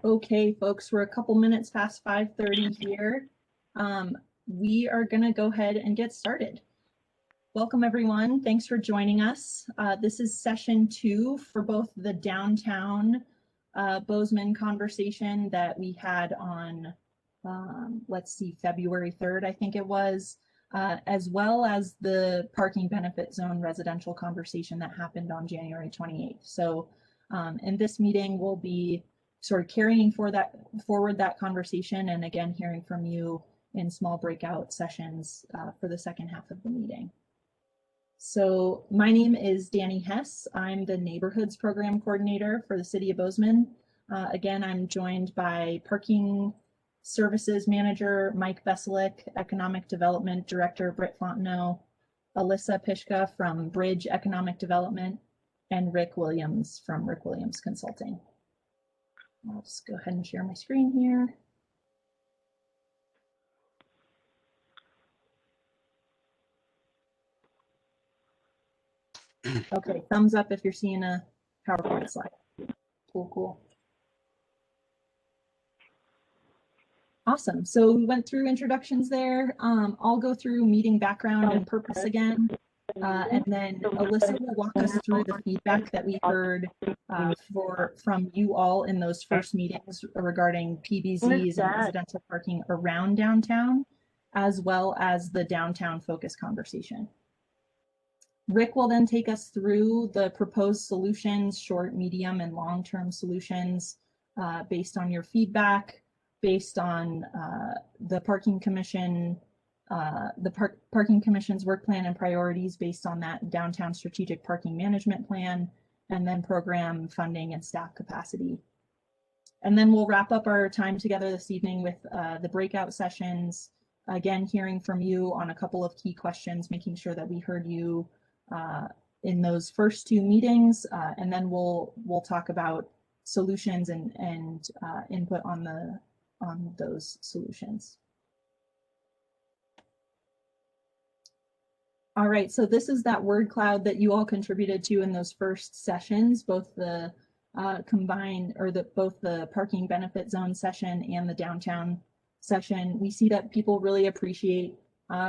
Okay, folks, we're a couple minutes past 5:30 here. We are going to go ahead and get started. Welcome, everyone. Thanks for joining us. This is session 2 for both the downtown Bozeman conversation that we had on, let's see, February 3rd, I think it was, as well as the parking benefit zone residential conversation that happened on January 28th. So in this meeting, we'll be sort of carrying forward that conversation, and again, hearing from you in small breakout sessions for the second half of the meeting. So my name is Danny Hess. I'm the Neighborhoods Program Coordinator for the City of Bozeman. Again, I'm joined by Parking Services Manager Mike Beselick, Economic Development Director Britt Fontenot, Alyssa Pishka from Bridge Economic Development, and Rick Williams from Rick Williams Consulting. I'll just go ahead and share my screen here. Okay, thumbs up if you're seeing a PowerPoint slide. Cool. Awesome. So we went through introductions there. I'll go through meeting background and purpose again. And then Alyssa will walk us through the feedback that we heard from you all in those first meetings regarding PBZs and residential parking around downtown, as well as the downtown focus conversation. Rick will then take us through the proposed solutions, short, medium, and long-term solutions based on your feedback, based on the Parking Commission, Parking Commission's work plan and priorities based on that downtown strategic parking management plan, and then program funding and staff capacity. And then we'll wrap up our time together this evening with the breakout sessions, again, hearing from you on a couple of key questions, making sure that we heard you in those first 2 meetings, and then we'll talk about solutions and input on those solutions. All right, so this is that word cloud that you all contributed to in those first sessions, both the both the parking benefit zone session and the downtown session. We see that people really appreciate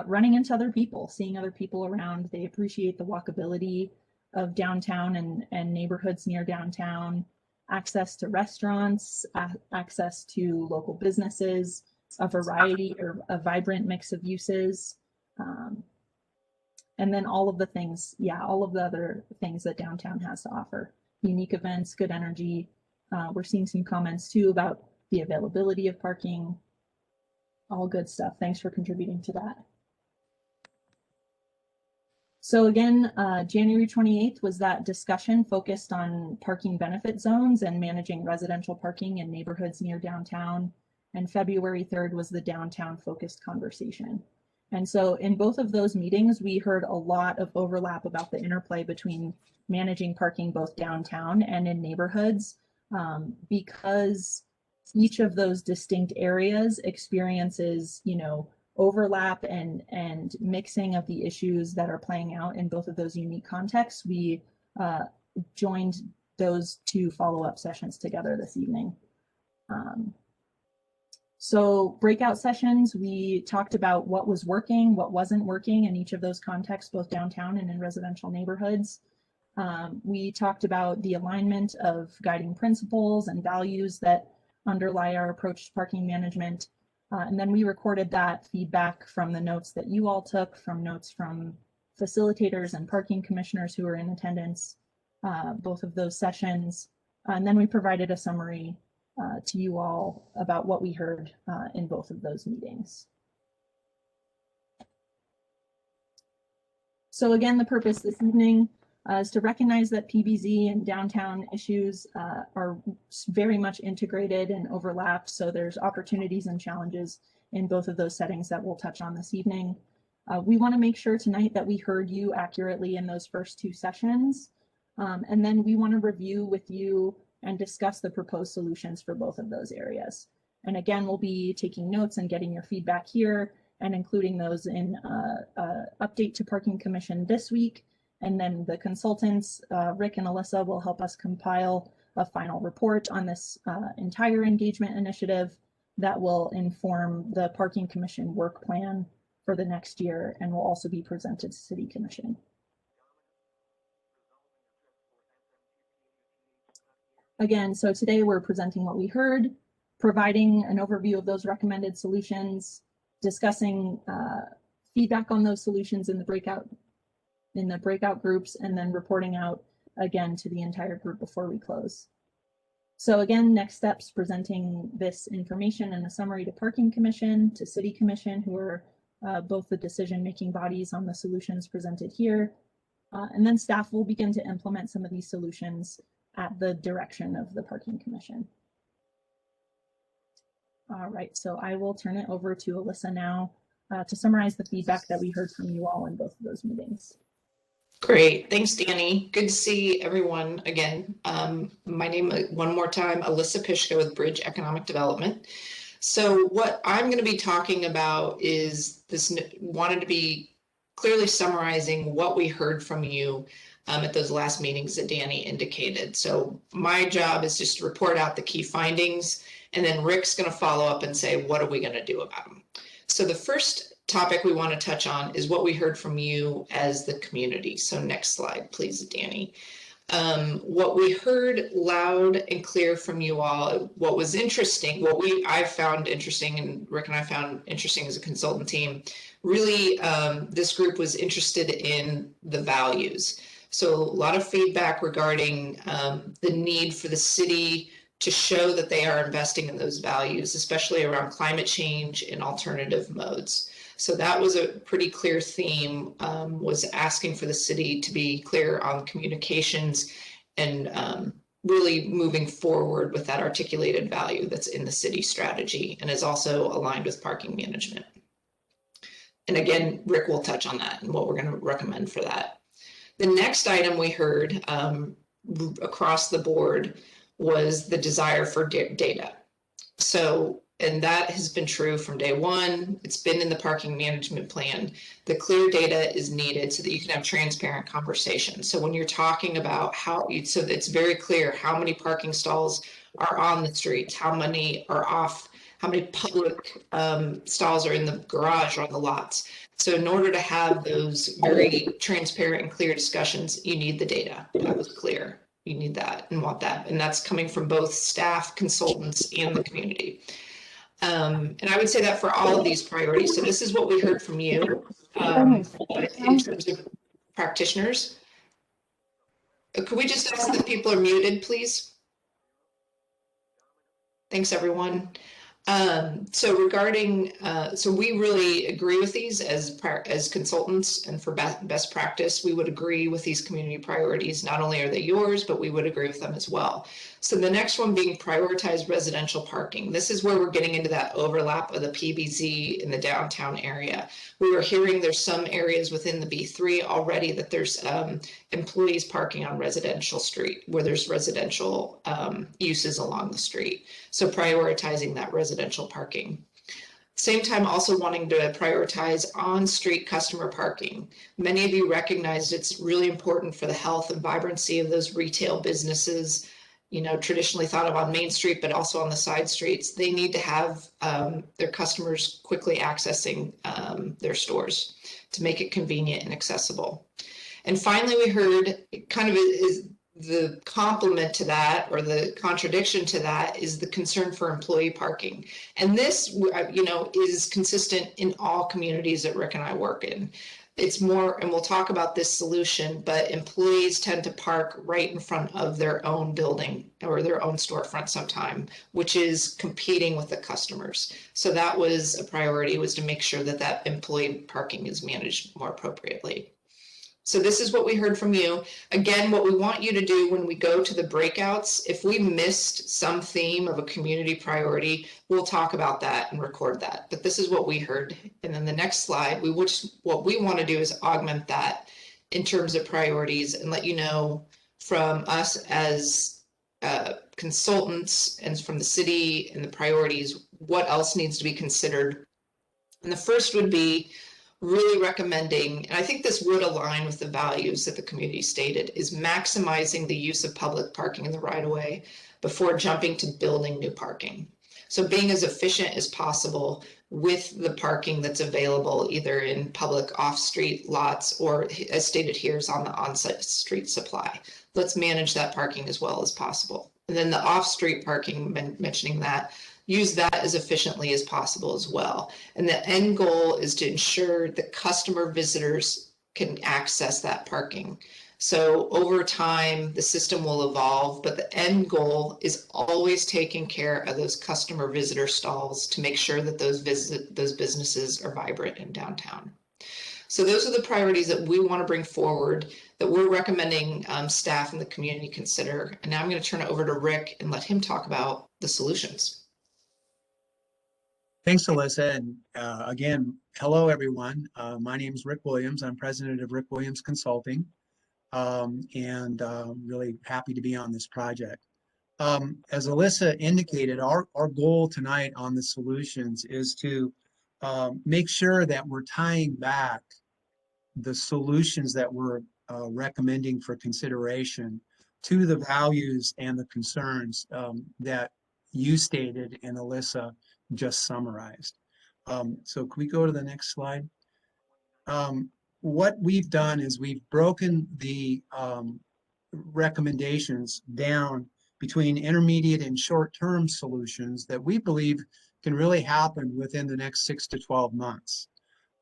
running into other people, seeing other people around. They appreciate the walkability of downtown and neighborhoods near downtown, access to restaurants, access to local businesses, a variety or a vibrant mix of uses. And then all of the things, all of the other things that downtown has to offer. Unique events, good energy. We're seeing some comments too about the availability of parking. All good stuff. Thanks for contributing to that. So again, January 28th was that discussion focused on parking benefit zones and managing residential parking in neighborhoods near downtown. And February 3rd was the downtown focused conversation. And so in both of those meetings, we heard a lot of overlap about the interplay between managing parking both downtown and in neighborhoods, because each of those distinct areas experiences, overlap and mixing of the issues that are playing out in both of those unique contexts. We joined those 2 follow-up sessions together this evening. So breakout sessions, we talked about what was working, what wasn't working in each of those contexts, both downtown and in residential neighborhoods. We talked about the alignment of guiding principles and values that underlie our approach to parking management. And then we recorded that feedback from the notes that you all took, from notes from facilitators and parking commissioners who were in attendance, both of those sessions. And then we provided a summary to you all about what we heard in both of those meetings. So again, the purpose this evening is to recognize that PBZ and downtown issues are very much integrated and overlapped. So there's opportunities and challenges in both of those settings that we'll touch on this evening. We want to make sure tonight that we heard you accurately in those first 2 sessions. And then we want to review with you and discuss the proposed solutions for both of those areas. And again, we'll be taking notes and getting your feedback here and including those in update to Parking Commission this week. And then the consultants, Rick and Alyssa, will help us compile a final report on this entire engagement initiative that will inform the Parking Commission work plan for the next year and will also be presented to City Commission. Again, so today we're presenting what we heard, providing an overview of those recommended solutions, discussing feedback on those solutions in the breakout groups, and then reporting out again to the entire group before we close. So again, next steps, presenting this information and a summary to Parking Commission, to City Commission, who are both the decision-making bodies on the solutions presented here. And then staff will begin to implement some of these solutions at the direction of the Parking Commission. All right, so I will turn it over to Alyssa now to summarize the feedback that we heard from you all in both of those meetings. Great, thanks, Danny. Good to see everyone again. My name, one more time, Alyssa Pishka with Bridge Economic Development. So what I'm going to be talking about is this, wanted to be clearly summarizing what we heard from you at those last meetings that Danny indicated. So my job is just to report out the key findings, and then Rick's going to follow up and say, what are we going to do about them? So the first topic we want to touch on is what we heard from you as the community. So next slide, please, Danny. What we heard loud and clear from you all, what was interesting, I found interesting, and Rick and I found interesting as a consultant team, really this group was interested in the values. So a lot of feedback regarding the need for the city to show that they are investing in those values, especially around climate change and alternative modes. So that was a pretty clear theme, was asking for the city to be clear on communications and really moving forward with that articulated value that's in the city strategy and is also aligned with parking management. And again, Rick will touch on that and what we're going to recommend for that. The next item we heard across the board was the desire for data. So, and that has been true from day one. It's been in the parking management plan. The clear data is needed so that you can have transparent conversations. So when you're talking about so that it's very clear how many parking stalls are on the streets, how many are off, how many public stalls are in the garage or on the lots. So in order to have those very transparent and clear discussions, you need the data. That was clear. You need that and want that. And that's coming from both staff, consultants, and the community. And I would say that for all of these priorities. So this is what we heard from you in terms of practitioners. Could we just ask that people are muted, please? Thanks, everyone. So regarding, so we really agree with these as consultants, and for best practice, we would agree with these community priorities. Not only are they yours, but we would agree with them as well. So the next one being prioritize residential parking. This is where we're getting into that overlap of the PBZ in the downtown area. We were hearing there's some areas within the B3 already that there's employees parking on residential street where there's residential uses along the street. So prioritizing that residential parking. Same time also wanting to prioritize on-street customer parking. Many of you recognized it's really important for the health and vibrancy of those retail businesses, you know, traditionally thought of on Main Street, but also on the side streets. They need to have their customers quickly accessing their stores to make it convenient and accessible. And finally, we heard kind of is the complement to that, or the contradiction to that, is the concern for employee parking. And this, you know, is consistent in all communities that Rick and I work in. It's more, and we'll talk about this solution, but employees tend to park right in front of their own building or their own storefront sometime, which is competing with the customers. So that was a priority, was to make sure that that employee parking is managed more appropriately. So this is what we heard from you. Again, what we want you to do when we go to the breakouts, if we missed some theme of a community priority, we'll talk about that and record that. But this is what we heard. And then the next slide, what we want to do is augment that in terms of priorities and let you know from us as consultants and from the city and the priorities, what else needs to be considered. And the first would be, really recommending, and I think this would align with the values that the community stated, is maximizing the use of public parking in the right-of-way before jumping to building new parking. So being as efficient as possible with the parking that's available, either in public off-street lots or, as stated here, is on the on-site street supply. Let's manage that parking as well as possible. And then the off-street parking, mentioning that, use that as efficiently as possible as well. And the end goal is to ensure that customer visitors can access that parking. So over time, the system will evolve, but the end goal is always taking care of those customer visitor stalls to make sure that those businesses are vibrant in downtown. So those are the priorities that we want to bring forward, that we're recommending staff and the community consider. And now I'm going to turn it over to Rick and let him talk about the solutions. Thanks, Alyssa. And again, hello, everyone. My name is Rick Williams. I'm president of Rick Williams Consulting, and really happy to be on this project. As Alyssa indicated, our goal tonight on the solutions is to make sure that we're tying back the solutions that we're recommending for consideration to the values and the concerns that you stated and Alyssa just summarized. So can we go to the next slide? What we've done is we've broken the recommendations down between intermediate and short-term solutions that we believe can really happen within the next 6 to 12 months.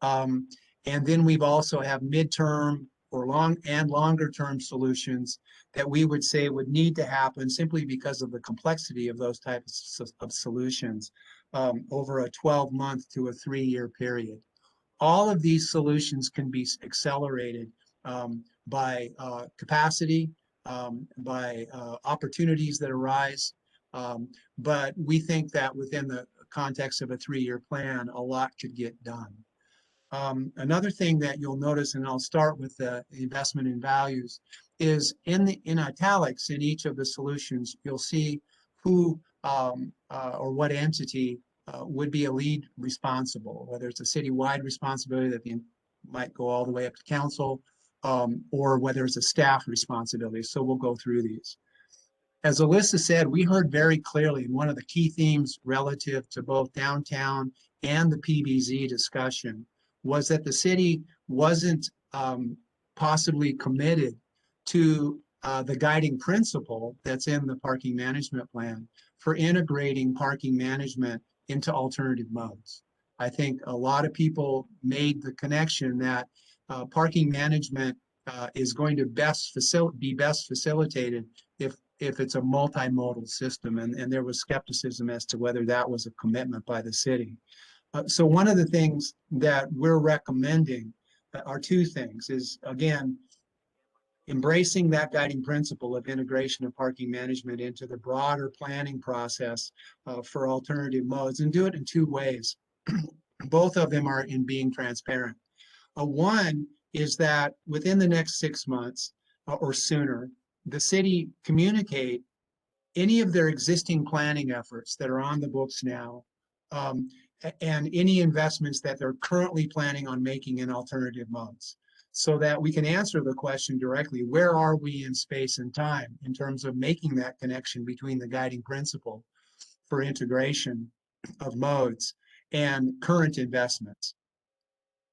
And then we've also have midterm or longer-term solutions that we would say would need to happen simply because of the complexity of those types of solutions over a 12-month to a 3-year period. All of these solutions can be accelerated by capacity, by opportunities that arise, but we think that within the context of a 3-year plan, a lot could get done. Another thing that you'll notice, and I'll start with the investment in values, is in italics in each of the solutions, you'll see who or what entity would be a lead responsible, whether it's a citywide responsibility that might go all the way up to council, or whether it's a staff responsibility. So we'll go through these. As Alyssa said, we heard very clearly, and one of the key themes relative to both downtown and the PBZ discussion was that the city wasn't possibly committed to the guiding principle that's in the parking management plan for integrating parking management into alternative modes. I think a lot of people made the connection that parking management is going to be best facilitated if it's a multimodal system, and there was skepticism as to whether that was a commitment by the city. So one of the things that we're recommending are two things, is again, embracing that guiding principle of integration of parking management into the broader planning process for alternative modes, and do it in two ways. Both of them are in being transparent. One is that within the next 6 months or sooner, the city communicate any of their existing planning efforts that are on the books now, and any investments that they're currently planning on making in alternative modes, so that we can answer the question directly: where are we in space and time in terms of making that connection between the guiding principle for integration of modes and current investments?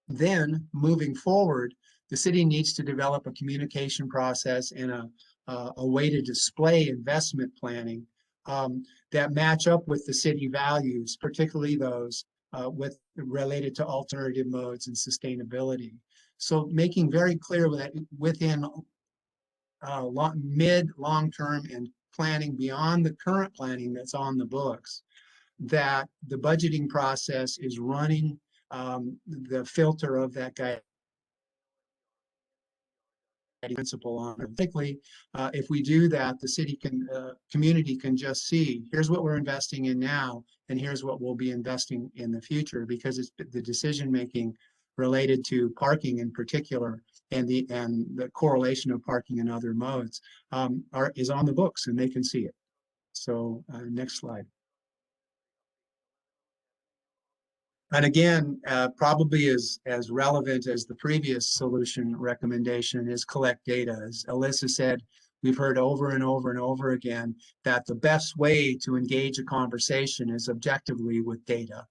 Then moving forward, the city needs to develop a communication process and a way to display investment planning that match up with the city values, particularly those related to alternative modes and sustainability. So making very clear that within mid, long-term and planning beyond the current planning that's on the books, that the budgeting process is running the filter of that guiding principle on. Particularly, if we do that, the city community can just see, here's what we're investing in now, and here's what we'll be investing in the future, because it's the decision making related to parking in particular, and the correlation of parking and other modes is on the books, and they can see it. So next slide. And again, probably as relevant as the previous solution recommendation is collect data. As Alyssa said, we've heard over and over and over again that the best way to engage a conversation is objectively with data.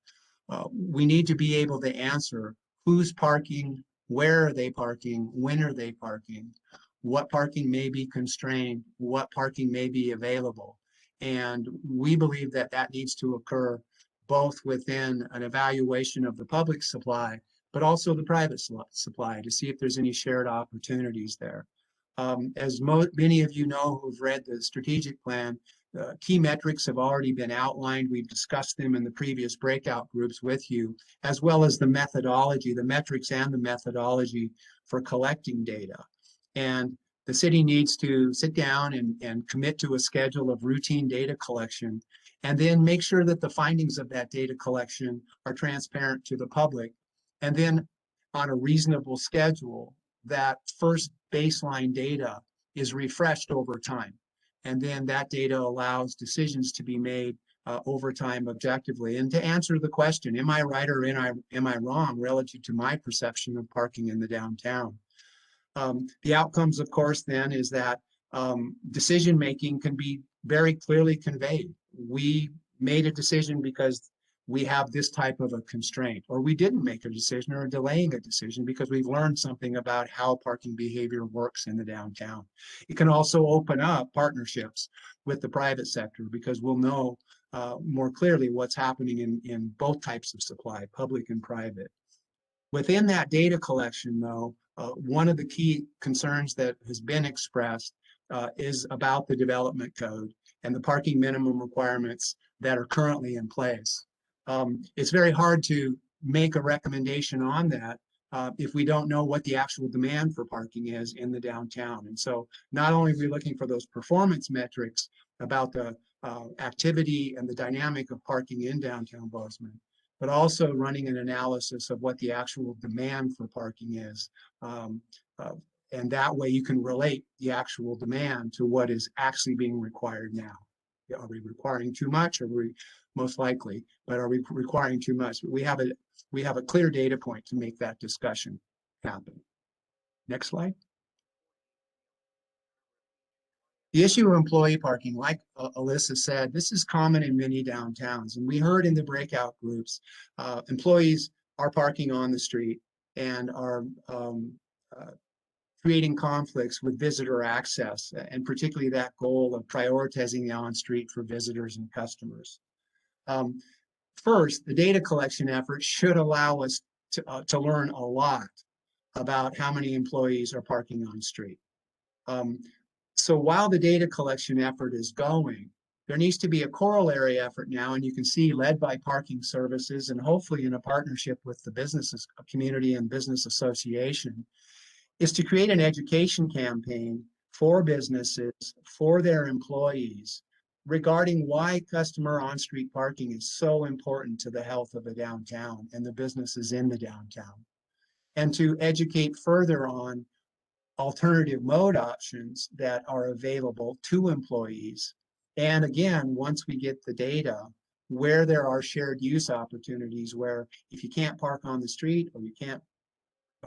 We need to be able to answer who's parking, where are they parking, when are they parking, what parking may be constrained, what parking may be available. And we believe that that needs to occur both within an evaluation of the public supply, but also the private supply to see if there's any shared opportunities there. As many of you know who've read the strategic plan, key metrics have already been outlined. We've discussed them in the previous breakout groups with you, as well as the methodology, the metrics and the methodology for collecting data. And the city needs to sit down and commit to a schedule of routine data collection, and then make sure that the findings of that data collection are transparent to the public. And then on a reasonable schedule, that first baseline data is refreshed over time. And then that data allows decisions to be made over time objectively. And to answer the question, am I right or am I wrong relative to my perception of parking in the downtown? The outcomes, of course, then is that decision-making can be very clearly conveyed. We made a decision because we have this type of a constraint, or we didn't make a decision or are delaying a decision because we've learned something about how parking behavior works in the downtown. It can also open up partnerships with the private sector because we'll know more clearly what's happening in both types of supply, public and private. Within that data collection, though, one of the key concerns that has been expressed is about the development code and the parking minimum requirements that are currently in place. It's very hard to make a recommendation on that if we don't know what the actual demand for parking is in the downtown. And so not only are we looking for those performance metrics about the activity and the dynamic of parking in downtown Bozeman, but also running an analysis of what the actual demand for parking is. And that way you can relate the actual demand to what is actually being required now. Are we requiring too much? Or we most likely, but are we requiring too much? We have a clear data point to make that discussion happen. Next slide. The issue of employee parking, like Alyssa said, this is common in many downtowns. And we heard in the breakout groups, employees are parking on the street and are creating conflicts with visitor access, and particularly that goal of prioritizing the on-street for visitors and customers. First, the data collection effort should allow us to learn a lot about how many employees are parking on street. So while the data collection effort is going, there needs to be a corollary effort now, and you can see led by parking services and hopefully in a partnership with the business community and business association, is to create an education campaign for businesses, for their employees, regarding why customer on-street parking is so important to the health of the downtown and the businesses in the downtown, and to educate further on alternative mode options that are available to employees. And again, once we get the data, where there are shared use opportunities, where if you can't park on the street,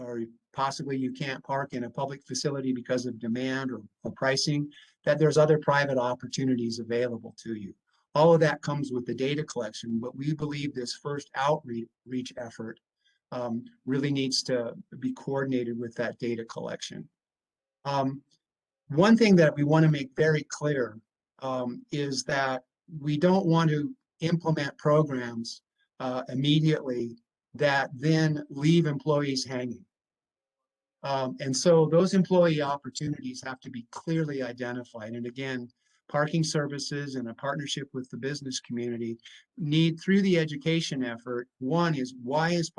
or possibly you can't park in a public facility because of demand or pricing, that there's other private opportunities available to you. All of that comes with the data collection, but we believe this first outreach effort really needs to be coordinated with that data collection. One thing that we want to make very clear is that we don't want to implement programs immediately that then leave employees hanging. And so those employee opportunities have to be clearly identified. And again, parking services and a partnership with the business community need, through the education effort, one is, why is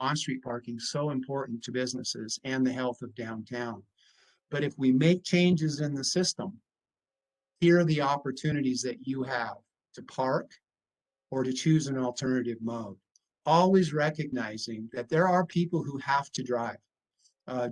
on-street parking so important to businesses and the health of downtown? But if we make changes in the system, here are the opportunities that you have to park or to choose an alternative mode. Always recognizing that there are people who have to drive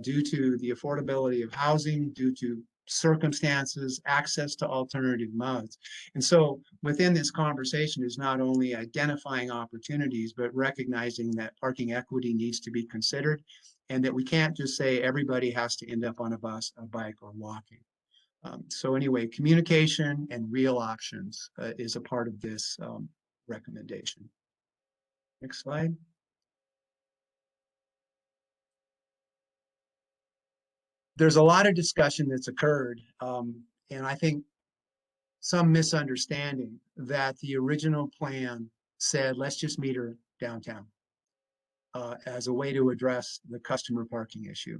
due to the affordability of housing, due to circumstances, access to alternative modes. And so within this conversation is not only identifying opportunities, but recognizing that parking equity needs to be considered, and that we can't just say everybody has to end up on a bus, a bike, or walking. So anyway, communication and real options is a part of this recommendation. Next slide. There's a lot of discussion that's occurred, and I think some misunderstanding that the original plan said, let's just meter downtown as a way to address the customer parking issue.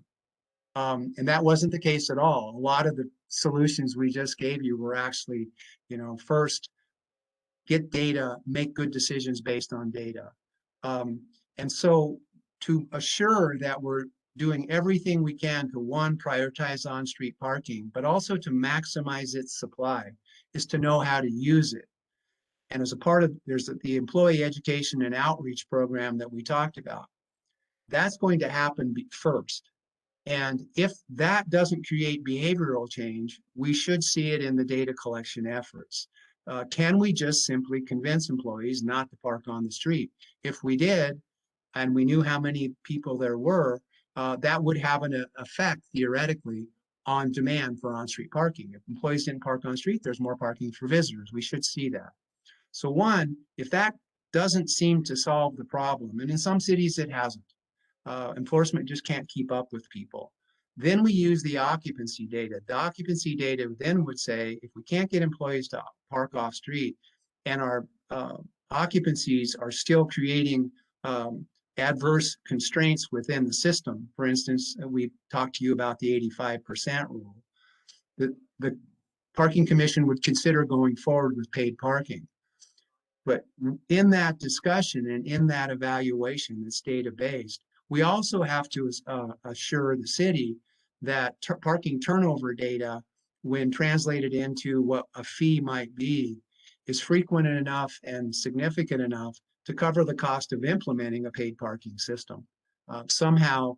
And that wasn't the case at all. A lot of the solutions we just gave you were actually, first, get data, make good decisions based on data. And so to assure that we're doing everything we can to, one, prioritize on-street parking, but also to maximize its supply, is to know how to use it. And as a part of, there's the employee education and outreach program that we talked about. That's going to happen first. And if that doesn't create behavioral change, we should see it in the data collection efforts. Can we just simply convince employees not to park on the street? If we did, and we knew how many people there were, that would have an effect, theoretically, on demand for on-street parking. If employees didn't park on the street, there's more parking for visitors. We should see that. So one, if that doesn't seem to solve the problem, and in some cities it hasn't, enforcement just can't keep up with people, then we use the occupancy data. The occupancy data then would say, if we can't get employees to park off street and our occupancies are still creating adverse constraints within the system. For instance, we talked to you about the 85% rule. The Parking Commission would consider going forward with paid parking. But in that discussion and in that evaluation that's data-based, we also have to assure the city that parking turnover data, when translated into what a fee might be, is frequent enough and significant enough to cover the cost of implementing a paid parking system. Somehow,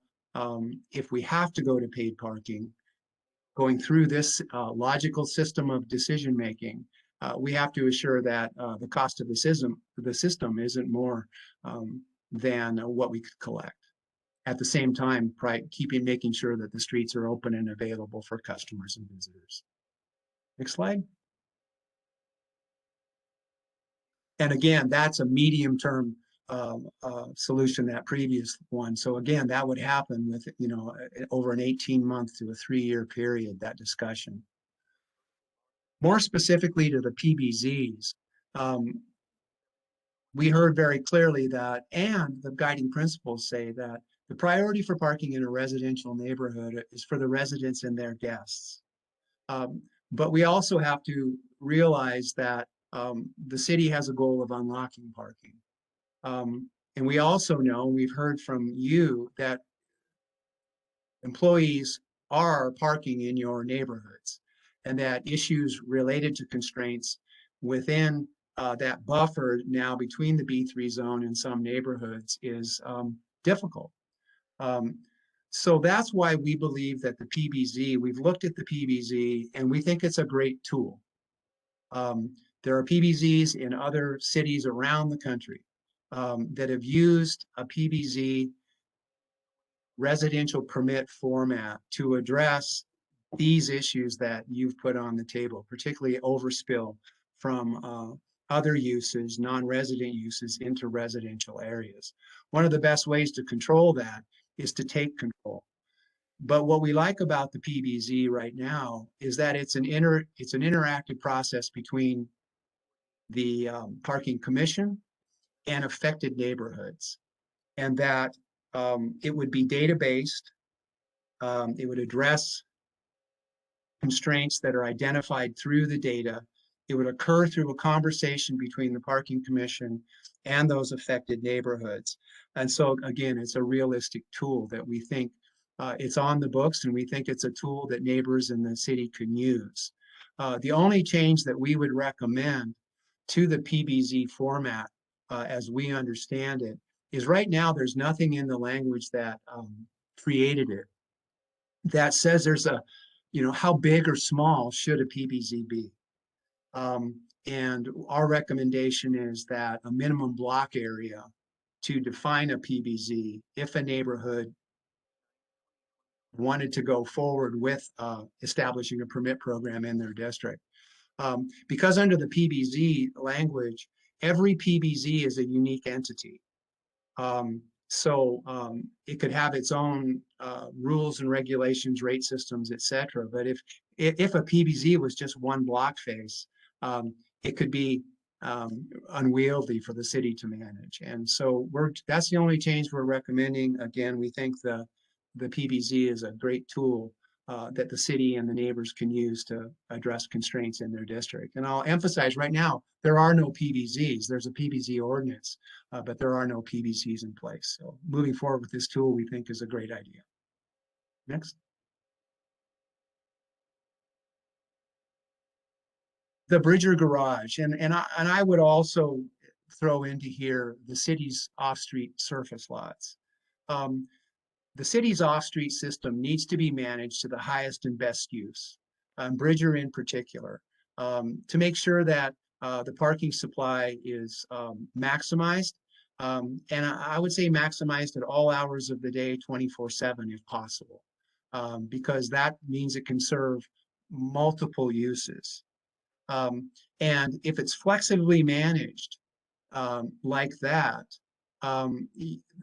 if we have to go to paid parking, going through this logical system of decision-making, we have to assure that the cost of the system isn't more than what we could collect. At the same time, making sure that the streets are open and available for customers and visitors. Next slide. And again, that's a medium-term solution, that previous one. So again, that would happen with, over an 18-month to a 3-year period, that discussion. More specifically to the PBZs, we heard very clearly that, and the guiding principles say that the priority for parking in a residential neighborhood is for the residents and their guests. But we also have to realize that the city has a goal of unlocking parking. And we also know, we've heard from you, that employees are parking in your neighborhoods, and that issues related to constraints within that buffer now between the B3 zone and some neighborhoods is difficult. So that's why we believe that the PBZ, we've looked at the PBZ and we think it's a great tool. There are PBZs in other cities around the country that have used a PBZ residential permit format to address these issues that you've put on the table, particularly overspill from other uses, non-resident uses, into residential areas. One of the best ways to control that is to take control. But what we like about the PBZ right now is that it's an interactive process between the Parking Commission and affected neighborhoods, and that it would be data-based. It would address constraints that are identified through the data. It would occur through a conversation between the Parking Commission and those affected neighborhoods. And so again, it's a realistic tool that we think it's on the books, and we think it's a tool that neighbors in the city can use. The only change that we would recommend to the PBZ format, as we understand it, is right now there's nothing in the language that created it that says there's a how big or small should a PBZ be? And our recommendation is that a minimum block area to define a PBZ, if a neighborhood wanted to go forward with establishing a permit program in their district. Because under the PBZ language, every PBZ is a unique entity. So it could have its own rules and regulations, rate systems, et cetera. But if a PBZ was just one block face, it could be unwieldy for the city to manage. And so that's the only change we're recommending. Again, we think the PBZ is a great tool that the city and the neighbors can use to address constraints in their district. And I'll emphasize right now, there are no PBZs. There's a PBZ ordinance, but there are no PBZs in place. So moving forward with this tool, we think is a great idea. Next. The Bridger Garage, and I would also throw into here the city's off-street surface lots. The city's off-street system needs to be managed to the highest and best use, Bridger in particular, to make sure that the parking supply is maximized. And I would say maximized at all hours of the day, 24/7 if possible, because that means it can serve multiple uses. And if it's flexibly managed like that,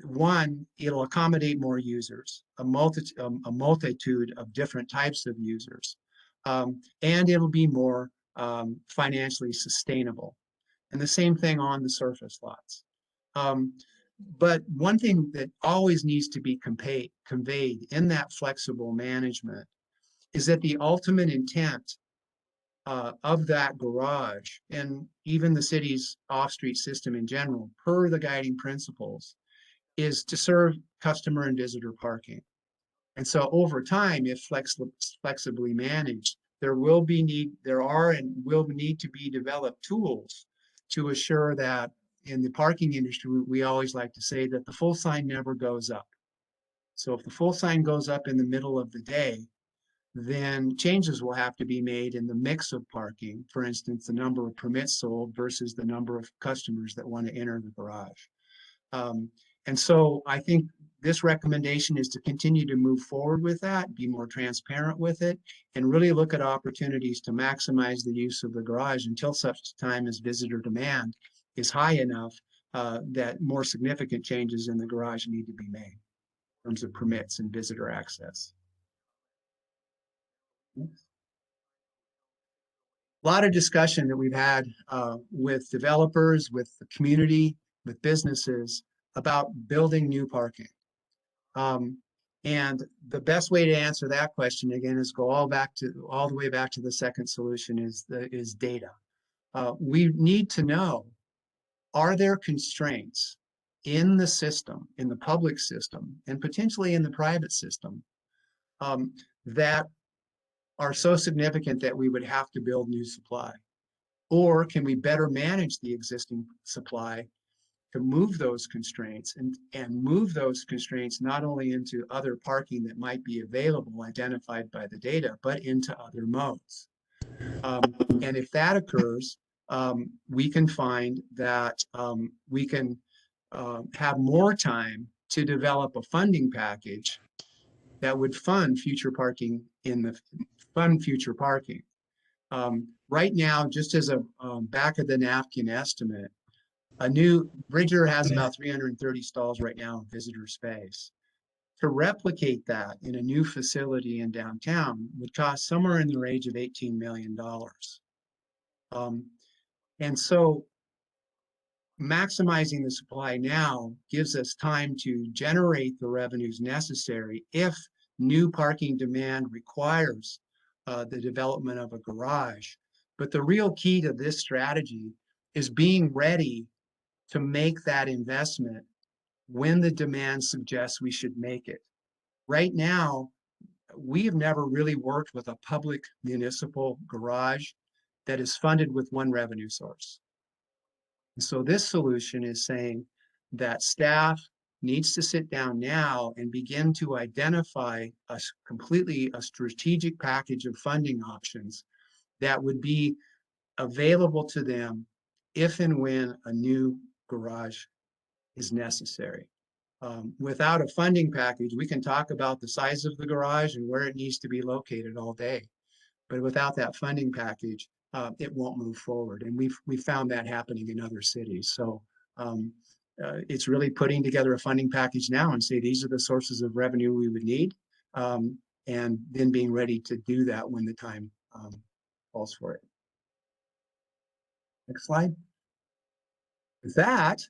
one, it'll accommodate more users, a multitude of different types of users, and it'll be more financially sustainable. And the same thing on the surface lots. But one thing that always needs to be conveyed in that flexible management is that the ultimate intent of that garage, and even the city's off-street system in general, per the guiding principles, is to serve customer and visitor parking. And so over time, if flexibly managed, there are and will need to be developed tools to assure that in the parking industry, we always like to say that the full sign never goes up. So if the full sign goes up in the middle of the day, then changes will have to be made in the mix of parking. For instance, the number of permits sold versus the number of customers that want to enter the garage. And so I think this recommendation is to continue to move forward with that, be more transparent with it, and really look at opportunities to maximize the use of the garage until such time as visitor demand is high enough that more significant changes in the garage need to be made in terms of permits and visitor access. A lot of discussion that we've had with developers, with the community, with businesses about building new parking. And the best way to answer that question, again, is go all the way back to the second solution is data. We need to know, are there constraints in the system, in the public system, and potentially in the private system that are so significant that we would have to build new supply? Or can we better manage the existing supply to move those constraints and move those constraints not only into other parking that might be available, identified by the data, but into other modes? And if that occurs, we can find that we can have more time to develop a funding package that would fund future parking future parking. Right now, just as a back of the napkin estimate, a new Bridger has about 330 stalls right now in visitor space. To replicate that in a new facility in downtown would cost somewhere in the range of $18 million. And so maximizing the supply now gives us time to generate the revenues necessary if new parking demand requires the development of a garage. But the real key to this strategy is being ready to make that investment when the demand suggests we should make it. Right now, we have never really worked with a public municipal garage that is funded with one revenue source. And so this solution is saying that staff needs to sit down now and begin to identify completely a strategic package of funding options that would be available to them if and when a new garage is necessary. Without a funding package, we can talk about the size of the garage and where it needs to be located all day. But without that funding package, it won't move forward. And we've found that happening in other cities. So it's really putting together a funding package now and say, these are the sources of revenue we would need. And then being ready to do that when the time calls for it. Next slide. With that,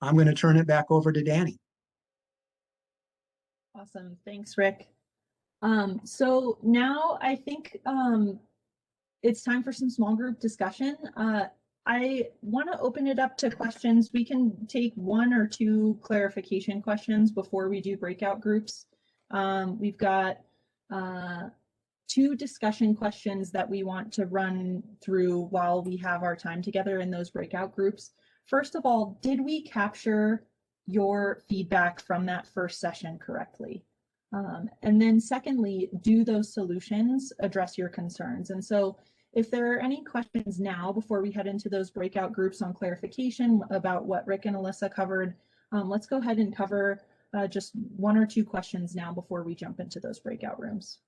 I'm going to turn it back over to Danny. Awesome. Thanks, Rick. So now I think it's time for some small group discussion. I want to open it up to questions. We can take 1 or 2 clarification questions before we do breakout groups. We've got 2 discussion questions that we want to run through while we have our time together in those breakout groups. First of all, did we capture your feedback from that first session correctly? And then secondly, do those solutions address your concerns? And so if there are any questions now before we head into those breakout groups on clarification about what Rick and Alyssa covered, let's go ahead and cover just 1 or 2 questions now before we jump into those breakout rooms.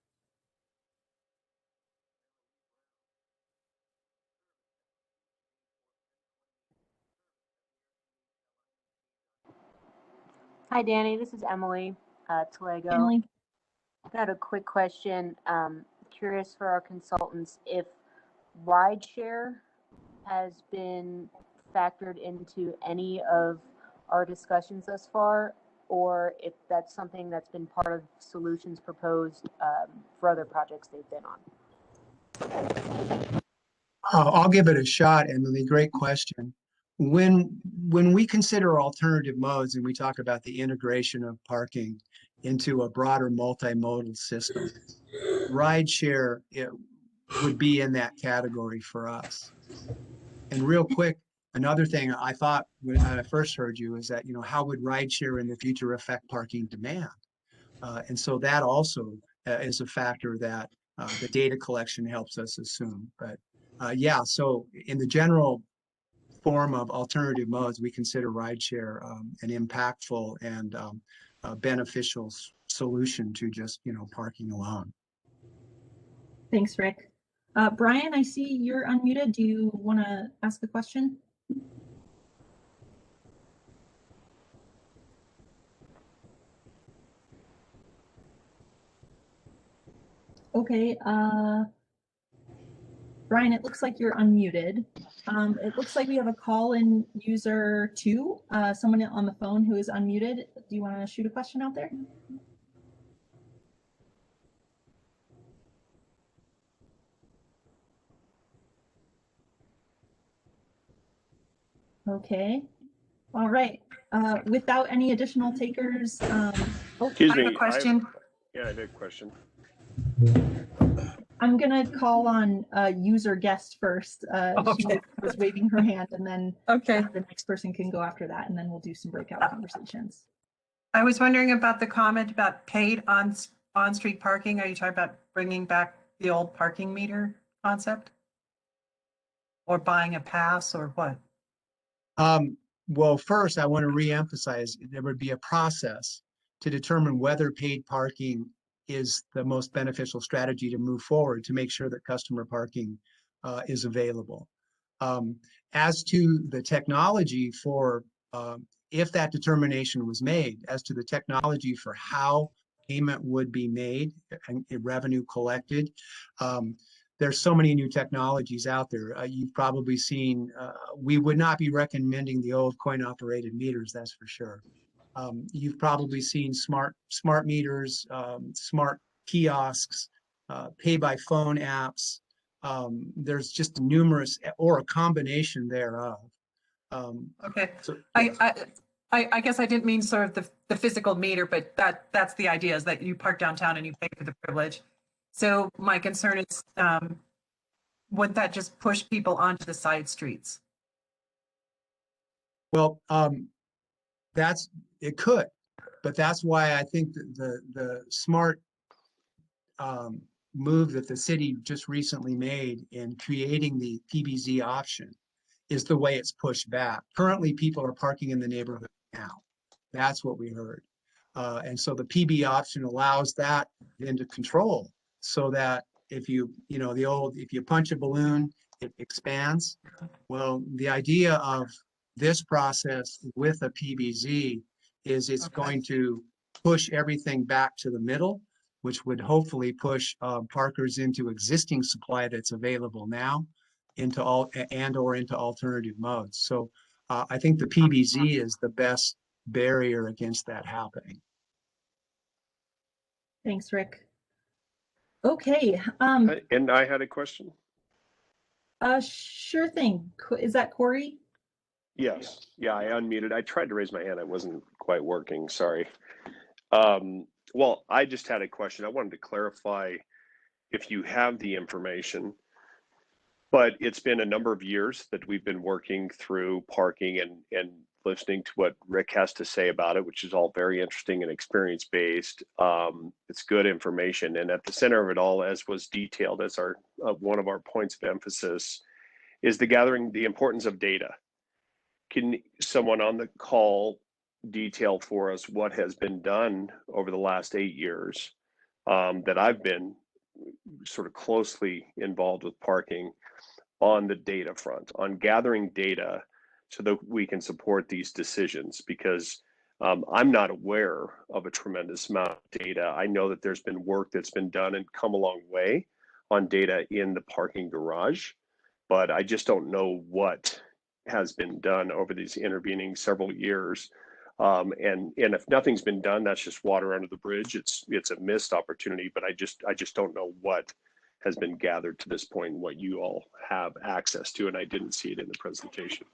Hi, Danny. This is Emily Talego. Emily? I got a quick question. Curious for our consultants if Rideshare has been factored into any of our discussions thus far, or if that's something that's been part of solutions proposed for other projects they've been on. I'll give it a shot, Emily. Great question. When we consider alternative modes and we talk about the integration of parking into a broader multimodal system, rideshare would be in that category for us. And real quick, another thing I thought when I first heard you is that, how would rideshare in the future affect parking demand? And so that also is a factor that the data collection helps us assume. But yeah, so in the general form of alternative modes, we consider rideshare an impactful and beneficial solution to just, parking alone. Thanks, Rick. Brian, I see you're unmuted. Do you want to ask a question? Okay, Brian, it looks like you're unmuted. It looks like we have a call-in user 2, someone on the phone who is unmuted. Do you want to shoot a question out there? Okay. All right. Without any additional takers. Excuse me. I have a question. Yeah, I did a question. I'm going to call on user guest first. Okay. She was waving her hand, and then Okay. the next person can go after that, and then we'll do some breakout conversations. I was wondering about the comment about paid on-street parking. Are you talking about bringing back the old parking meter concept? Or buying a pass or what? Well, first, I want to reemphasize there would be a process to determine whether paid parking is the most beneficial strategy to move forward to make sure that customer parking is available. As to the technology for, if that determination was made, as to the technology for how payment would be made and revenue collected, there's so many new technologies out there. You've probably seen, we would not be recommending the old coin-operated meters, that's for sure. You've probably seen smart meters, smart kiosks, pay-by-phone apps. There's just numerous, or a combination thereof. Okay. So, I guess I didn't mean sort of the physical meter, but that's the idea, is that you park downtown and you pay for the privilege. So my concern is, would that just push people onto the side streets? well, it could. But that's why I think that the smart move that the city just recently made in creating the PBZ option is the way it's pushed back. Currently, people are parking in the neighborhood now. That's what we heard. And so the PB option allows that then to control, so that if you punch a balloon, it expands. Well, the idea of this process with a PBZ is it's going to push everything back to the middle, which would hopefully push parkers into existing supply that's available now into alternative modes. So I think the PBZ is the best barrier against that happening. Thanks, Rick. Okay. And I had a question. Sure thing. Is that Corey? Yes. Yeah, I unmuted. I tried to raise my hand. It wasn't quite working. Sorry. Well, I just had a question. I wanted to clarify if you have the information, but it's been a number of years that we've been working through parking and listening to what Rick has to say about it, which is all very interesting and experience-based. It's good information. And at the center of it all, as was detailed as one of our points of emphasis, is the importance of data. Can someone on the call detail for us what has been done over the last 8 years that I've been sort of closely involved with parking on the data front, on gathering data so that we can support these decisions? Because I'm not aware of a tremendous amount of data. I know that there's been work that's been done and come a long way on data in the parking garage, but I just don't know what has been done over these intervening several years. And if nothing's been done, that's just water under the bridge. It's a missed opportunity, but I just don't know what has been gathered to this point and what you all have access to, and I didn't see it in the presentation.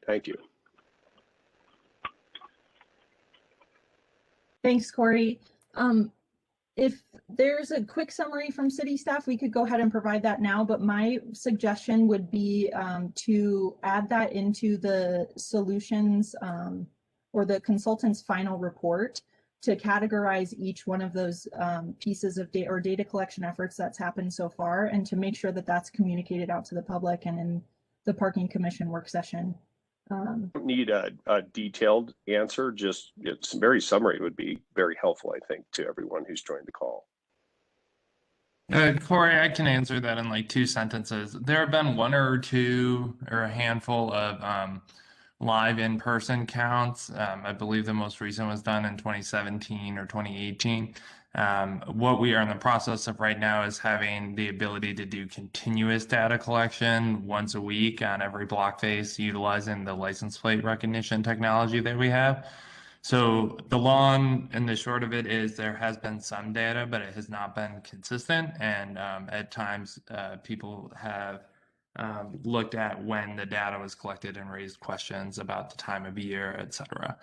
Thank you. Thanks, Corey. If there's a quick summary from city staff, we could go ahead and provide that now, but my suggestion would be to add that into the solutions or the consultant's final report to categorize each one of those pieces of data or data collection efforts that's happened so far, and to make sure that that's communicated out to the public and in the Parking Commission work session. Don't need a detailed answer, just it's very summary would be very helpful, I think, to everyone who's joined the call. Corey, I can answer that in like 2 sentences. There have been 1 or 2 or a handful of live in-person counts. I believe the most recent was done in 2017 or 2018. What we are in the process of right now is having the ability to do continuous data collection once a week on every block face utilizing the license plate recognition technology that we have. So the long and the short of it is there has been some data, but it has not been consistent. And at times people have looked at when the data was collected and raised questions about the time of year, et cetera.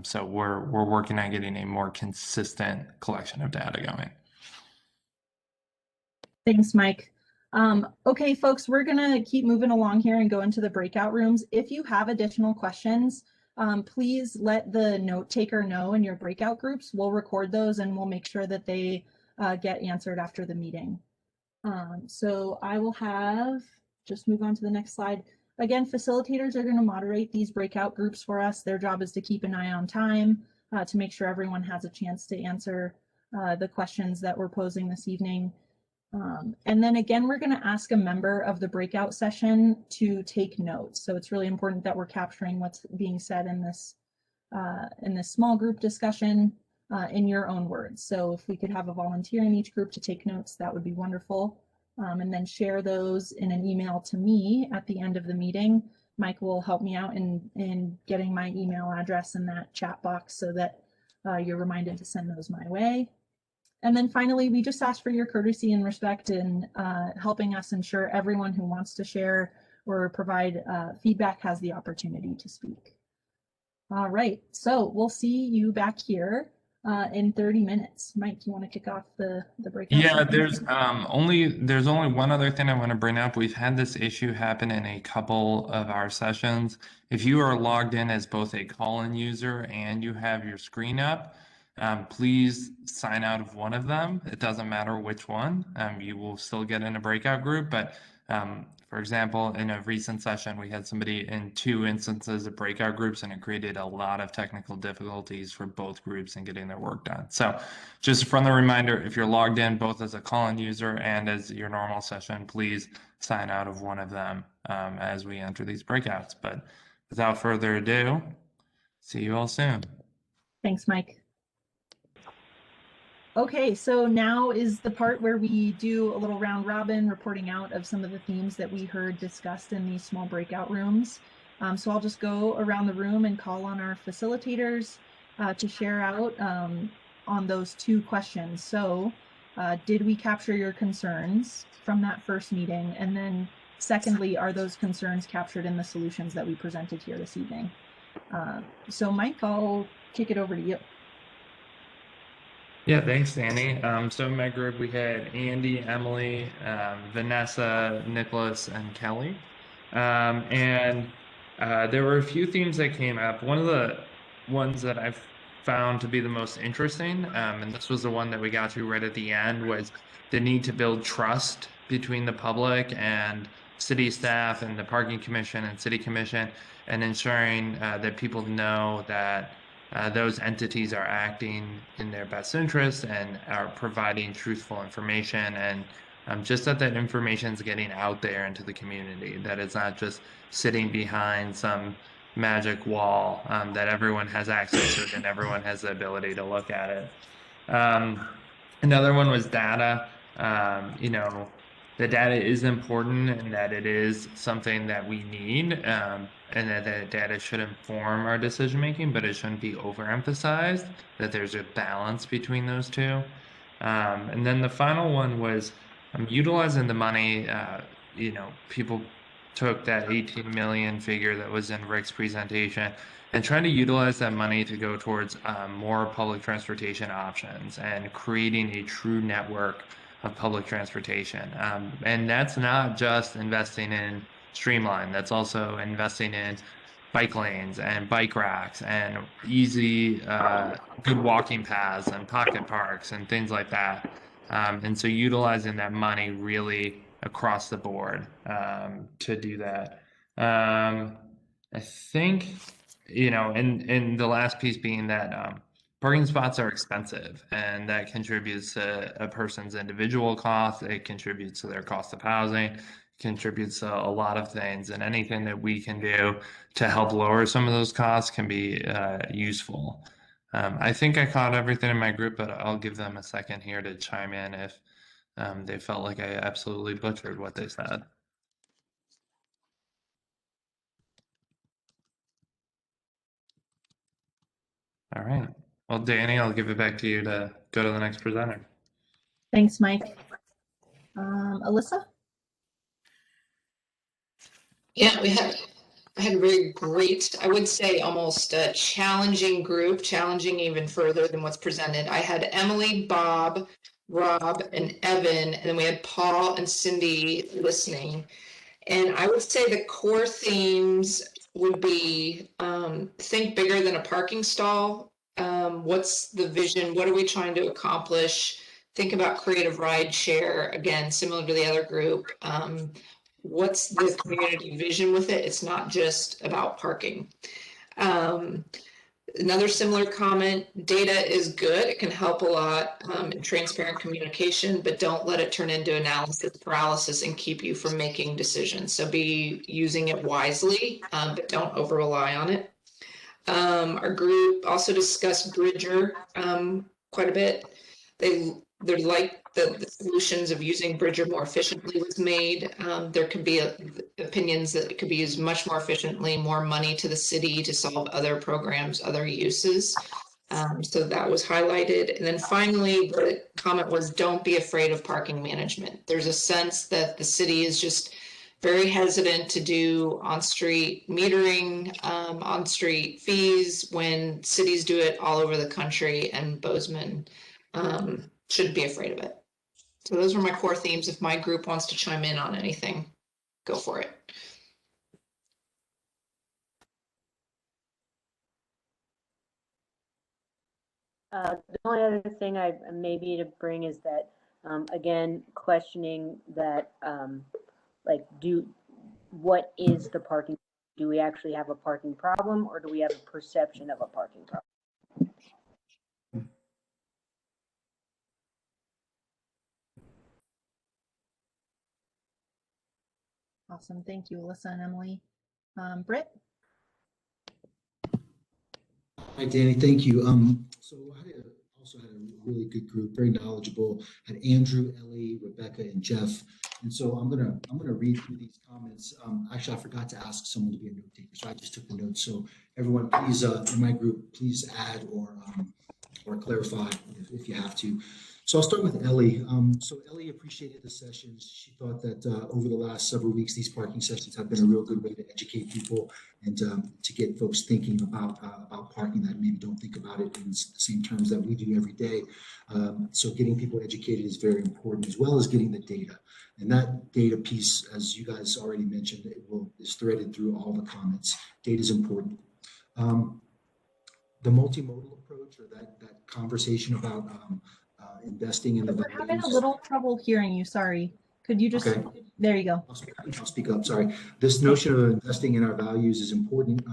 So we're working on getting a more consistent collection of data going. Thanks, Mike. Okay, folks, we're gonna keep moving along here and go into the breakout rooms. If you have additional questions, please let the note taker know in your breakout groups. We'll record those and we'll make sure that they get answered after the meeting. So I will just move on to the next slide. Again, facilitators are going to moderate these breakout groups for us. Their job is to keep an eye on time to make sure everyone has a chance to answer the questions that we're posing this evening. And then again, we're going to ask a member of the breakout session to take notes. So it's really important that we're capturing what's being said in this small group discussion in your own words. So if we could have a volunteer in each group to take notes, that would be wonderful. And then share those in an email to me at the end of the meeting. Mike will help me out in getting my email address in that chat box so that you're reminded to send those my way. And then finally, we just ask for your courtesy and respect in helping us ensure everyone who wants to share or provide feedback has the opportunity to speak. All right, so we'll see you back here in 30 minutes. Mike, you want to kick off the breakout? Yeah, session? there's only one other thing I want to bring up. We've had this issue happen in a couple of our sessions. If you are logged in as both a call-in user and you have your screen up, please sign out of one of them. It doesn't matter which one. You will still get in a breakout group, but for example, in a recent session, we had somebody in 2 instances of breakout groups, and it created a lot of technical difficulties for both groups in getting their work done. So just a friendly reminder, if you're logged in both as a call-in user and as your normal session, please sign out of one of them as we enter these breakouts. But without further ado, see you all soon. Thanks, Mike. Okay, so now is the part where we do a little round robin reporting out of some of the themes that we heard discussed in these small breakout rooms. So I'll just go around the room and call on our facilitators to share out on those 2 questions. So did we capture your concerns from that first meeting? And then secondly, are those concerns captured in the solutions that we presented here this evening? So Mike, I'll kick it over to you. Yeah, thanks, Danny. So in my group, we had Andy, Emily, Vanessa, Nicholas, and Kelly. There were a few themes that came up. One of the ones that I've found to be the most interesting, and this was the one that we got to right at the end, was the need to build trust between the public and city staff and the parking commission and city commission, and ensuring that people know that those entities are acting in their best interest and are providing truthful information, and just that information is getting out there into the community, that it's not just sitting behind some magic wall, that everyone has access to it and everyone has the ability to look at it. Another one was data. The data is important and that it is something that we need, and that the data should inform our decision making, but it shouldn't be overemphasized, that there's a balance between those 2. And then the final one was utilizing the money. People took that 18 million figure that was in Rick's presentation and trying to utilize that money to go towards more public transportation options and creating a true network of public transportation. And that's not just investing in Streamline, that's also investing in bike lanes and bike racks and easy, good walking paths and pocket parks and things like that. And so utilizing that money really across the board to do that. I think, and the last piece being that parking spots are expensive, and that contributes to a person's individual cost. It contributes to their cost of housing, contributes to a lot of things, and anything that we can do to help lower some of those costs can be useful. I think I caught everything in my group, but I'll give them a second here to chime in if they felt like I absolutely butchered what they said. All right. Well, Danny, I'll give it back to you to go to the next presenter. Thanks, Mike. Alyssa? Yeah, I had a very great, I would say almost a challenging group, challenging even further than what's presented. I had Emily, Bob, Rob, and Evan, and then we had Paul and Cindy listening. And I would say the core themes would be think bigger than a parking stall. What's the vision? What are we trying to accomplish? Think about creative rideshare, again, similar to the other group. What's the community vision with it? It's not just about parking. Another similar comment, data is good. It can help a lot in transparent communication, but don't let it turn into analysis paralysis and keep you from making decisions. So be using it wisely, but don't over rely on it. Our group also discussed Bridger quite a bit. They're like the solutions of using Bridger more efficiently was made. There could be opinions that it could be used much more efficiently, more money to the city to solve other programs, other uses. So that was highlighted. And then finally, the comment was, don't be afraid of parking management. There's a sense that the city is just very hesitant to do on-street metering, on-street fees when cities do it all over the country, and Bozeman shouldn't be afraid of it. So those are my core themes. If my group wants to chime in on anything, go for it. The only other thing I maybe to bring is that, again, questioning that, what is the parking? Do we actually have a parking problem, or do we have a perception of a parking problem? Awesome. Thank you, Alyssa and Emily. Britt? Hi, Danny. Thank you. So I also had a really good group, very knowledgeable. Had Andrew, Ellie, Rebecca, and Jeff. And so I'm gonna read through these comments. Actually, I forgot to ask someone to be a note taker, so I just took the notes. So everyone, please, in my group, please add or clarify if you have to. So I'll start with Ellie. So Ellie appreciated the sessions. She thought that over the last several weeks, these parking sessions have been a real good way to educate people and to get folks thinking about parking that maybe don't think about it in the same terms that we do every day. So getting people educated is very important, as well as getting the data. And that data piece, as you guys already mentioned, is threaded through all the comments. Data is important. The multimodal approach, or that conversation about investing in the We're having a little trouble hearing you. Sorry. Could you just, Okay. There you go. I'll speak up. Sorry. This notion of investing in our values is important.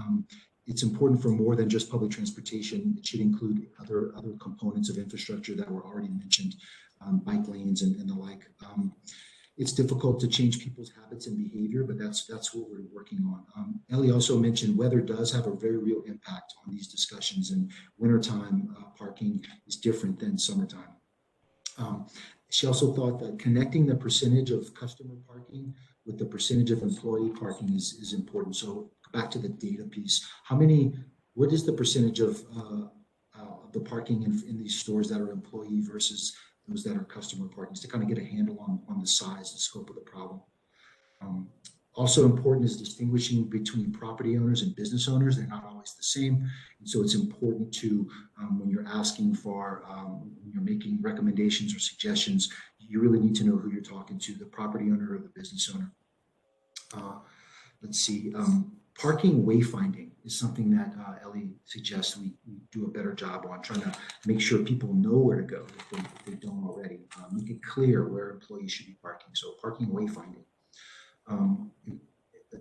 It's important for more than just public transportation. It should include other components of infrastructure that were already mentioned, bike lanes and the like. It's difficult to change people's habits and behavior, but that's what we're working on. Ellie also mentioned weather does have a very real impact on these discussions, and wintertime parking is different than summertime. She also thought that connecting the percentage of customer parking with the percentage of employee parking is important. So back to the data piece, what is the percentage of the parking in these stores that are employee versus those that are customer parking, to kind of get a handle on the size and scope of the problem. Also important is distinguishing between property owners and business owners. They're not always the same. And so it's important to, when you're asking for, when you're making recommendations or suggestions, you really need to know who you're talking to, the property owner or the business owner. Let's see, parking wayfinding is something that Ellie suggests we do a better job on, trying to make sure people know where to go if they don't already. Make it clear where employees should be parking. So parking wayfinding.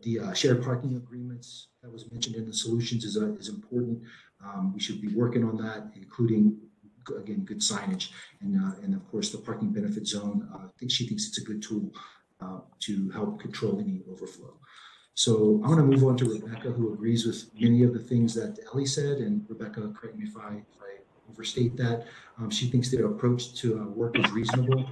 The shared parking agreements that was mentioned in the solutions is important. We should be working on that, including, again, good signage and of course the parking benefit zone. She thinks it's a good tool to help control any overflow. So I'm going to move on to Rebecca, who agrees with many of the things that Ellie said. And Rebecca, correct me if I overstate that. She thinks their approach to work is reasonable.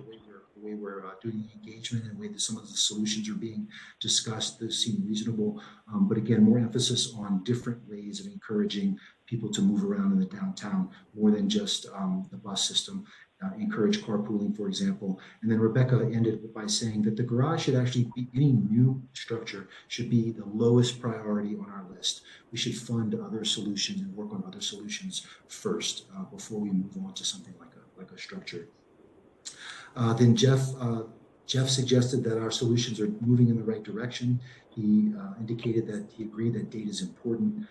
The way we're doing the engagement and the way that some of the solutions are being discussed, those seem reasonable. But again, more emphasis on different ways of encouraging people to move around in the downtown, more than just the bus system. Encourage carpooling, for example. And then Rebecca ended by saying that the garage should actually be, any new structure should be the lowest priority on our list. We should fund other solutions and work on other solutions first before we move on to something like a structure. Then Jeff suggested that our solutions are moving in the right direction. He indicated that he agreed that data is important.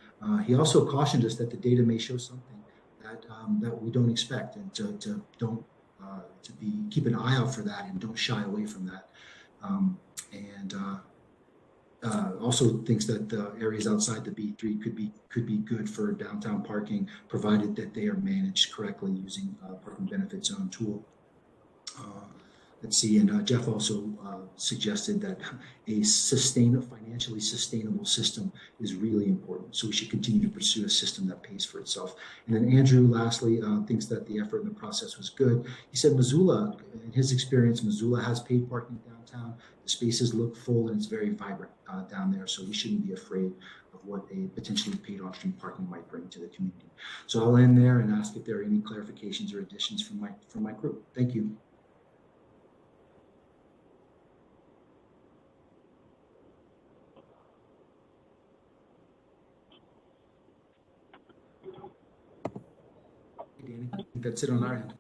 He also cautioned us that the data may show something that we don't expect, and keep an eye out for that and don't shy away from that. Also thinks that the areas outside the B3 could be good for downtown parking, provided that they are managed correctly using parking benefit zone tool. Let's see, and Jeff also suggested that a financially sustainable system is really important. So we should continue to pursue a system that pays for itself. And then Andrew, lastly, thinks that the effort in the process was good. He said Missoula, in his experience, Missoula has paid parking downtown. The spaces look full and it's very vibrant down there. So we shouldn't be afraid of what a potentially paid on-street parking might bring to the community. So I'll end there and ask if there are any clarifications or additions from my group. Thank you. think that's it on our end.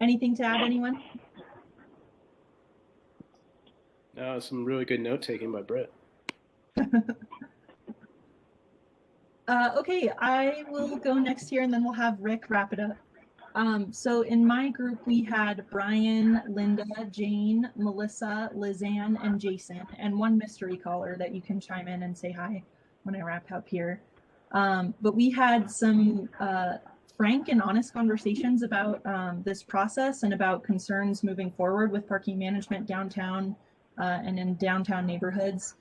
Anything to add, anyone? Some really good note taking by Britt. Okay, I will go next here and then we'll have Rick wrap it up. So in my group, we had Brian, Linda, Jane, Melissa, Lizanne, and Jason, and one mystery caller that you can chime in and say hi when I wrap up here. But we had some frank and honest conversations about this process and about concerns moving forward with parking management downtown and in downtown neighborhoods.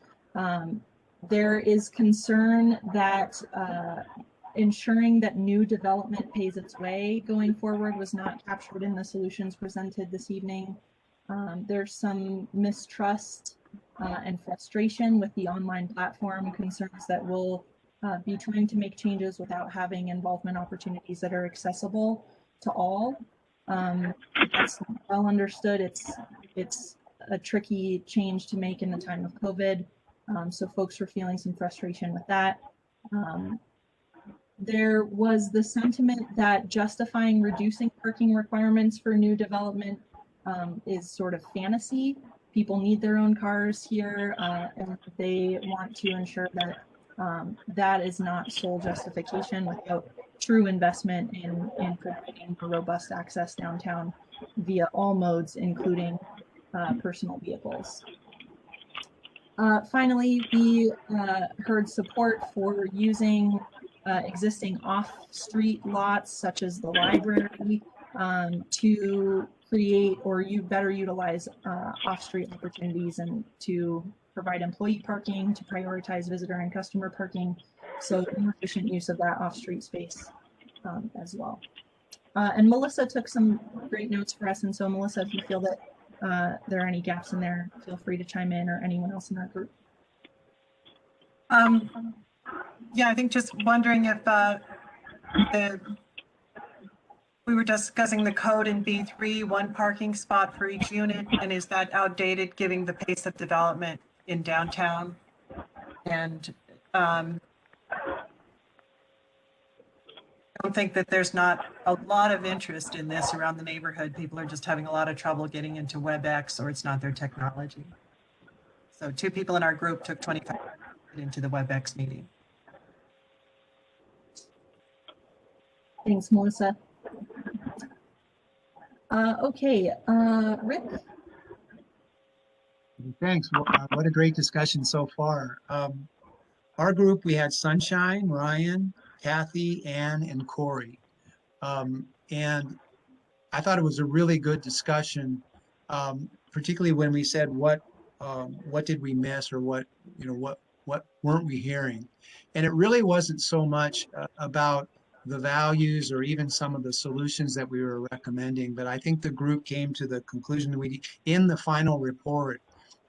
There is concern that ensuring that new development pays its way going forward was not captured in the solutions presented this evening. There's some mistrust and frustration with the online platform, concerns that we'll be trying to make changes without having involvement opportunities that are accessible to all. That's well understood. It's a tricky change to make in the time of COVID. So folks were feeling some frustration with that. There was the sentiment that justifying reducing parking requirements for new development is sort of fantasy. People need their own cars here, and they want to ensure that that is not sole justification without true investment in providing robust access downtown via all modes, including personal vehicles. Finally, we heard support for using existing off-street lots such as the library to create or better utilize off-street opportunities and to provide employee parking, to prioritize visitor and customer parking, so more efficient use of that off-street space as well. And Melissa took some great notes for us, and so Melissa, if you feel that there are any gaps in there, feel free to chime in, or anyone else in our group. Yeah, I think just wondering if we were discussing the code in B3, one parking spot for each unit, and is that outdated given the pace of development in downtown? And I don't think that there's not a lot of interest in this around the neighborhood. People are just having a lot of trouble getting into WebEx, or it's not their technology. So 2 people in our group took 25 minutes into the WebEx meeting. Thanks, Melissa. Okay, Rick. Thanks. What a great discussion so far. Our group, we had Sunshine, Ryan, Kathy, Ann, and Corey. And I thought it was a really good discussion, particularly when we said what did we miss, or what weren't we hearing? And it really wasn't so much about the values or even some of the solutions that we were recommending, but I think the group came to the conclusion that in the final report,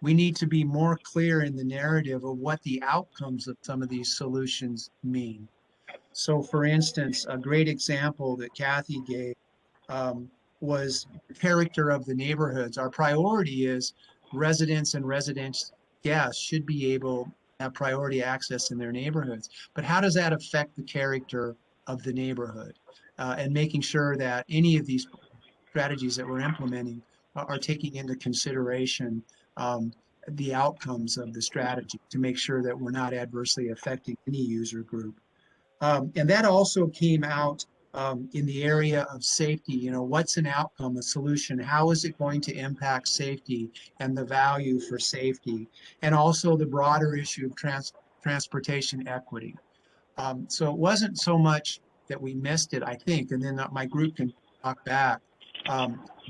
we need to be more clear in the narrative of what the outcomes of some of these solutions mean. So for instance, a great example that Kathy gave was the character of the neighborhoods. Our priority is residents and resident guests should be able to have priority access in their neighborhoods. But how does that affect the character of the neighborhood? And making sure that any of these strategies that we're implementing are taking into consideration the outcomes of the strategy to make sure that we're not adversely affecting any user group. And that also came out in the area of safety. What's an outcome, a solution? How is it going to impact safety and the value for safety? And also the broader issue of transportation equity. So it wasn't so much that we missed it, I think, and then my group can talk back.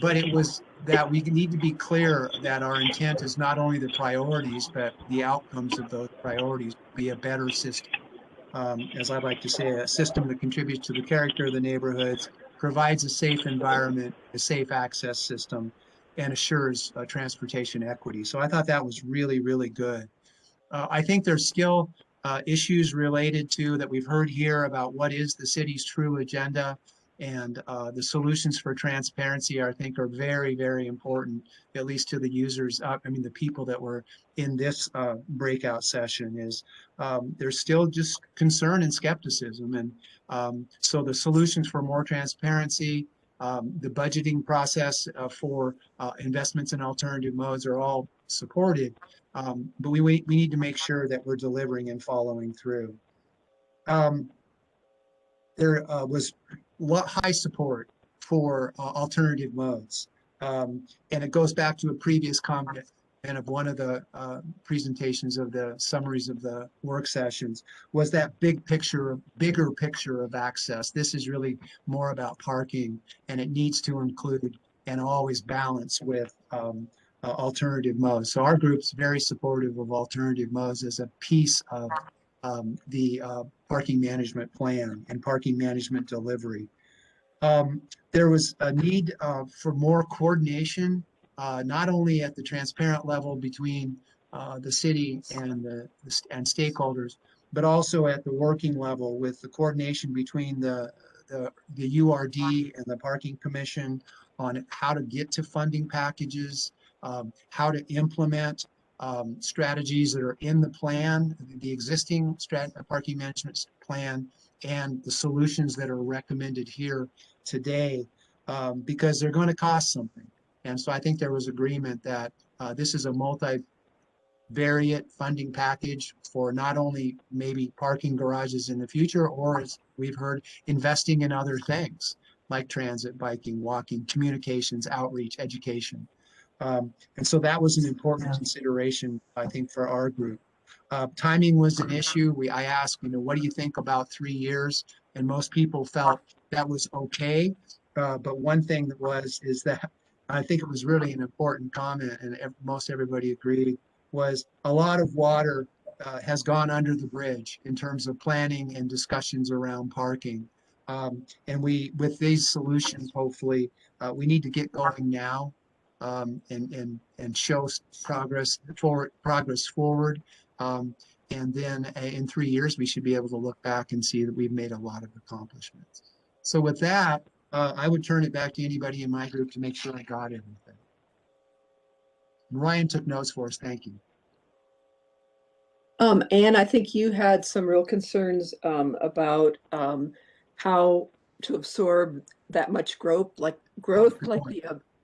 But it was that we need to be clear that our intent is not only the priorities, but the outcomes of those priorities be a better system. As I like to say, a system that contributes to the character of the neighborhoods, provides a safe environment, a safe access system, and assures transportation equity. So I thought that was really, really good. I think there's still issues related to that we've heard here about what is the city's true agenda. And the solutions for transparency, I think, are very, very important, at least to the users. I mean, the people that were in this breakout session is there's still just concern and skepticism. And so the solutions for more transparency, the budgeting process for investments in alternative modes are all supported. But we need to make sure that we're delivering and following through. There was high support for alternative modes. And it goes back to a previous comment and of one of the presentations of the summaries of the work sessions was that bigger picture of access. This is really more about parking, and it needs to include and always balance with alternative modes. So our group's very supportive of alternative modes as a piece of the parking management plan and parking management delivery. There was a need for more coordination, not only at the transparent level between the city and stakeholders, but also at the working level with the coordination between the URD and the Parking Commission on how to get to funding packages, how to implement strategies that are in the plan, the existing parking management plan, and the solutions that are recommended here today, because they're going to cost something. And so I think there was agreement that this is a multivariate funding package for not only maybe parking garages in the future, or as we've heard, investing in other things like transit, biking, walking, communications, outreach, education. And so that was an important consideration, I think, for our group. Timing was an issue. I asked, what do you think about 3 years? And most people felt that was okay. But one thing is that I think it was really an important comment, and most everybody agreed, was a lot of water has gone under the bridge in terms of planning and discussions around parking. And with these solutions, hopefully, we need to get going now. And show progress forward. And then in 3 years, we should be able to look back and see that we've made a lot of accomplishments. So with that, I would turn it back to anybody in my group to make sure I got everything. Ryan took notes for us. Thank you. Anne, I think you had some real concerns about how to absorb that much growth, like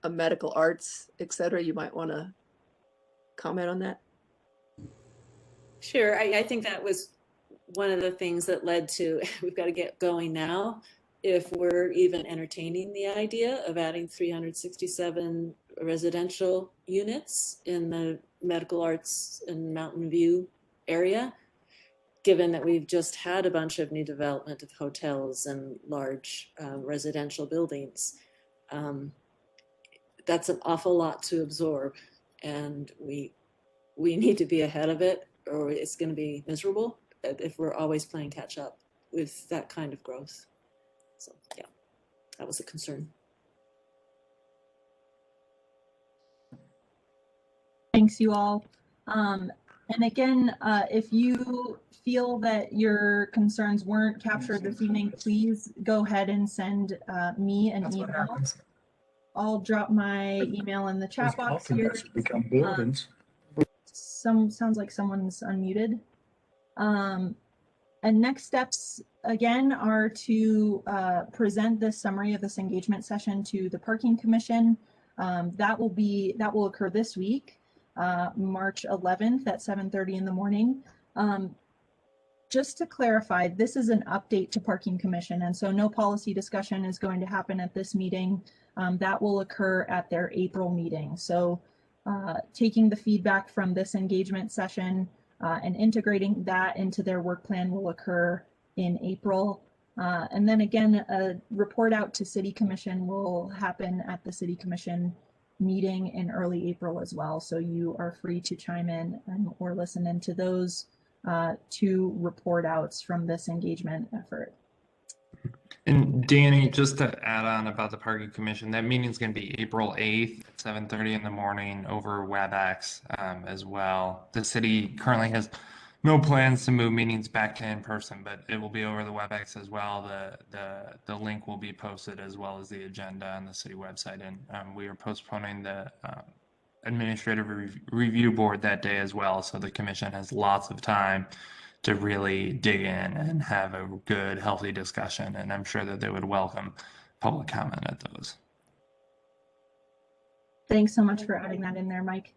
the medical arts, et cetera. You might want to comment on that. Sure. I think that was one of the things that led to we've got to get going now if we're even entertaining the idea of adding 367 residential units in the medical arts and Mountain View area, given that we've just had a bunch of new development of hotels and large residential buildings. That's an awful lot to absorb, and we need to be ahead of it, or it's going to be miserable if we're always playing catch up with that kind of growth. So yeah, that was a concern. Thanks, you all. And again, if you feel that your concerns weren't captured this evening, please go ahead and send me an email. I'll drop my email in the chat box here. Become buildings. Sounds like someone's unmuted. And next steps again are to present this summary of this engagement session to the Parking Commission. That will occur this week, March 11th at 7:30 in the morning. Just to clarify, this is an update to Parking Commission, and so no policy discussion is going to happen at this meeting. That will occur at their April meeting. So taking the feedback from this engagement session and integrating that into their work plan will occur in April. And then again, a report out to City Commission will happen at the City Commission meeting in early April as well. So you are free to chime in or listen into those 2 report outs from this engagement effort. And Danny, just to add on about the Parking Commission, that meeting is going to be April 8th at 7:30 in the morning over WebEx as well. The city currently has no plans to move meetings back to in person, but it will be over the WebEx as well. The link will be posted as well as the agenda on the city website, and we are postponing the administrative review board that day as well, so the commission has lots of time to really dig in and have a good, healthy discussion, and I'm sure that they would welcome public comment at those. Thanks so much for adding that in there, Mike.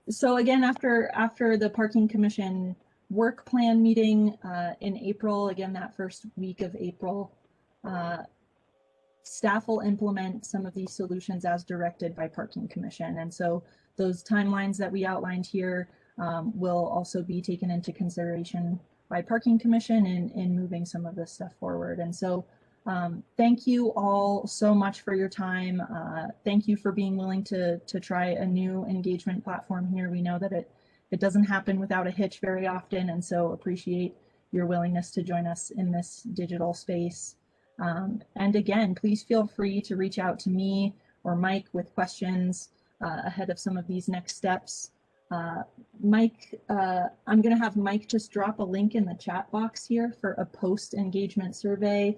So again, after the Parking Commission work plan meeting in April, again, that first week of April, staff will implement some of these solutions as directed by Parking Commission. And so those timelines that we outlined here will also be taken into consideration by Parking Commission in moving some of this stuff forward. And so thank you all so much for your time. Thank you for being willing to try a new engagement platform here. We know that it doesn't happen without a hitch very often, and so appreciate your willingness to join us in this digital space. And again, please feel free to reach out to me or Mike with questions ahead of some of these next steps. Mike, I'm going to have Mike just drop a link in the chat box here for a post-engagement survey.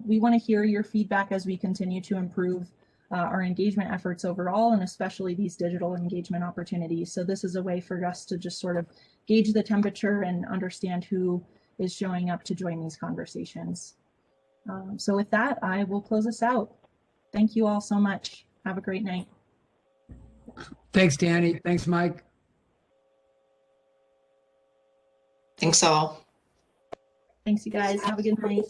We want to hear your feedback as we continue to improve our engagement efforts overall, and especially these digital engagement opportunities. So this is a way for us to just sort of gauge the temperature and understand who is showing up to join these conversations. So with that, I will close us out. Thank you all so much. Have a great night. Thanks, Danny. Thanks, Mike. Thanks all. Thanks, you guys. Have a good night.